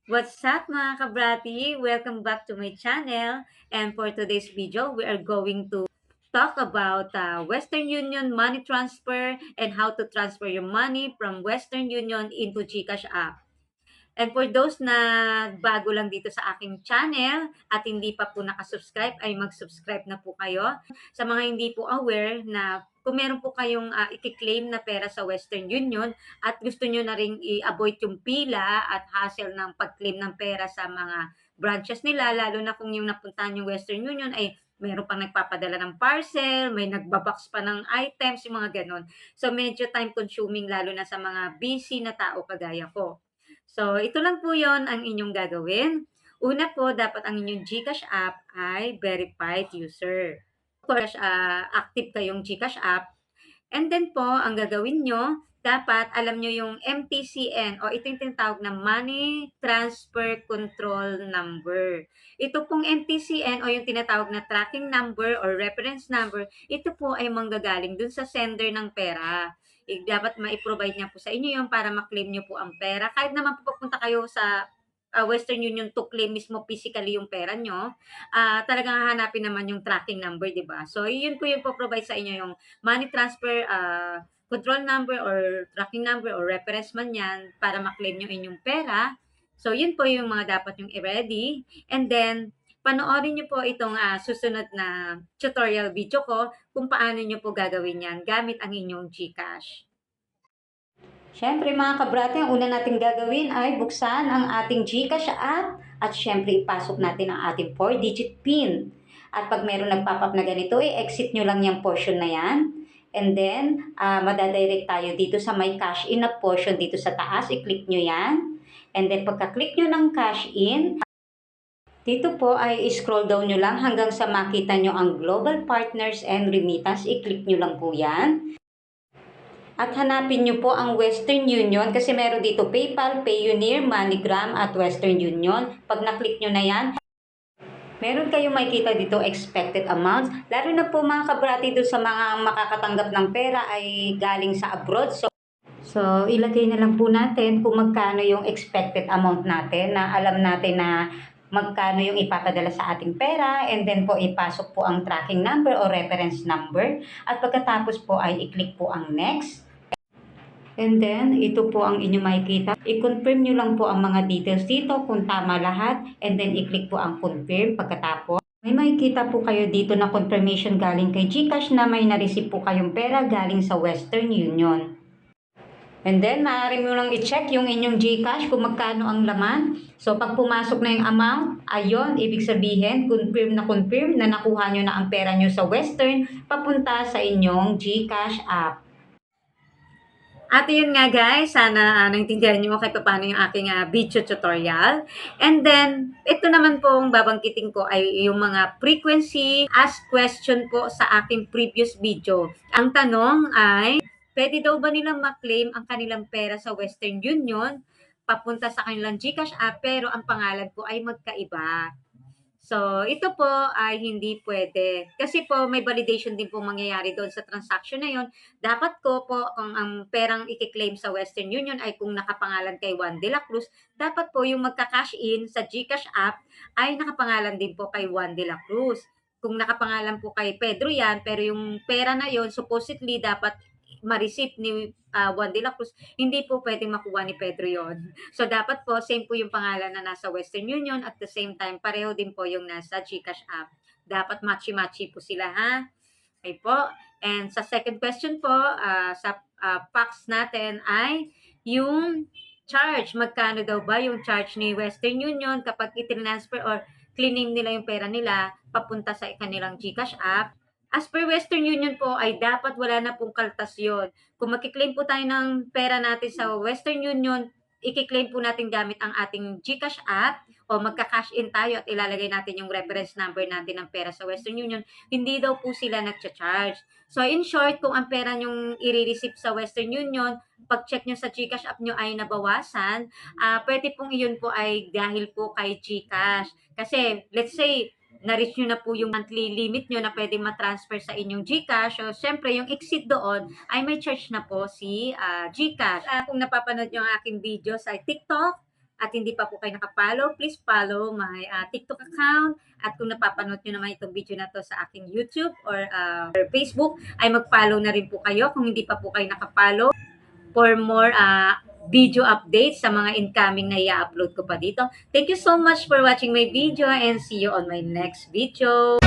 What's up mga kabrati? Welcome back to my channel. And for today's video, we are going to talk about Western Union money transfer and how to transfer your money from Western Union into GCash app. And for those na bago lang dito sa aking channel at hindi pa po nakasubscribe, ay mag-subscribe na po kayo. Sa mga hindi po aware na kung meron po kayong i-claim na pera sa Western Union at gusto nyo na rin i-avoid yung pila at hassle ng pag-claim ng pera sa mga branches nila, lalo na kung yung napuntahan yung Western Union ay meron pang nagpapadala ng parcel, may nagbabox pa ng items, yung mga ganon. So, medyo time consuming lalo na sa mga busy na tao kagaya ko. So, ito lang po yon ang inyong gagawin. Una po, dapat ang inyong GCash app ay verified user. Of course, active kayong GCash app. And then po, ang gagawin nyo, dapat alam nyo yung MTCN o ito yung tinatawag na Money Transfer Control Number. Ito pong MTCN o yung tinatawag na tracking number or reference number, ito po ay manggagaling dun sa sender ng pera. Dapat ma-provide niya po sa inyo yun para ma-claim nyo po ang pera. Kahit naman po pupunta kayo sa Western Union to claim mismo physically yung pera nyo, talagang hahanapin naman yung tracking number, di ba? So, yun po yung po-provide sa inyo yung money transfer control number or tracking number or reference man yan para ma-claim yung inyong pera. So, yun po yung mga dapat yung i-ready. And then, panoorin nyo po itong susunod na tutorial video ko kung paano nyo po gagawin yan gamit ang inyong GCash. Siyempre mga kabrate, ang una natin gagawin ay buksan ang ating GCash app at siyempre ipasok natin ang ating 4-digit PIN. At pag meron nagpop-up na ganito, i-exit nyo lang yung portion na yan. And then, madadirect tayo dito sa may cash in na portion dito sa taas. I-click nyo yan. And then, pagka-click nyo ng cash in, dito po ay scroll down nyo lang hanggang sa makita nyo ang Global Partners and Remittance. I-click nyo lang po yan. At hanapin nyo po ang Western Union kasi meron dito PayPal, Payoneer, MoneyGram at Western Union. Pag na-click nyo na yan, meron kayong makikita dito expected amounts. Lalo na po mga kabrati doon sa mga makakatanggap ng pera ay galing sa abroad. So, ilagay na lang po natin kung magkano yung expected amount natin na alam natin na magkano yung ipapadala sa ating pera and then po ipasok po ang tracking number o reference number at pagkatapos po ay i-click po ang next. And then, ito po ang inyo makikita. I-confirm nyo lang po ang mga details dito kung tama lahat. And then, i-click po ang confirm pagkatapos. May makikita po kayo dito na confirmation galing kay GCash na may na-receive po kayong pera galing sa Western Union. And then, maaari mo lang i-check yung inyong GCash kung magkano ang laman. So, pag pumasok na yung amount, ayun, ibig sabihin, confirm na nakuha nyo na ang pera nyo sa Western papunta sa inyong GCash app. At yun nga guys, sana naintindihan niyo kahit paano yung aking video tutorial. And then, ito naman pong babangkitin ko ay yung mga frequency asked question po sa aking previous video. Ang tanong ay, pwede daw ba nilang ma-claim ang kanilang pera sa Western Union papunta sa kanilang GCash app pero ang pangalan po ay magkaiba? So, ito po ay hindi pwede. Kasi po, may validation din po mangyayari doon sa transaction na yon. Dapat ko po, kung ang perang i-claim sa Western Union ay kung nakapangalan kay Juan de la Cruz, dapat po yung magka-cash in sa GCash app ay nakapangalan din po kay Juan de la Cruz. Kung nakapangalan po kay Pedro yan, pero yung pera na yon supposedly dapat ma-receive ni Juan de la Cruz, hindi po pwedeng makuha ni Pedro yon. So, dapat po, same po yung pangalan na nasa Western Union at the same time, pareho din po yung nasa GCash app. Dapat matchy-matchy po sila, ha? Okay po. And sa second question po, sa facts natin ay yung charge. Magkano daw ba yung charge ni Western Union kapag itinransfer or cleaning nila yung pera nila papunta sa kanilang GCash app? As per Western Union po ay dapat wala na pong kaltas yun. Kung magkiklaim po tayo ng pera natin sa Western Union, i-claim po natin gamit ang ating GCash app o magka-cash in tayo at ilalagay natin yung reference number natin ng pera sa Western Union, hindi daw po sila nagcha-charge. So in short, kung ang pera nyong i-receive sa Western Union, pag-check nyo sa GCash app nyo ay nabawasan, pwede pong iyon po ay dahil po kay GCash. Kasi let's say, na-reach nyo na po yung monthly limit nyo na pwede matransfer sa inyong GCash. So, syempre, yung exit doon ay may charge na po si GCash. Kung napapanood nyo ang aking video sa TikTok, at hindi pa po kayo nakapollow, please follow my TikTok account. At kung napapanood nyo naman itong video na to sa aking YouTube or Facebook, ay mag-follow na rin po kayo kung hindi pa po kayo nakapollow for more video updates sa mga incoming na i-upload ko pa dito. Thank you so much for watching my video and see you on my next video.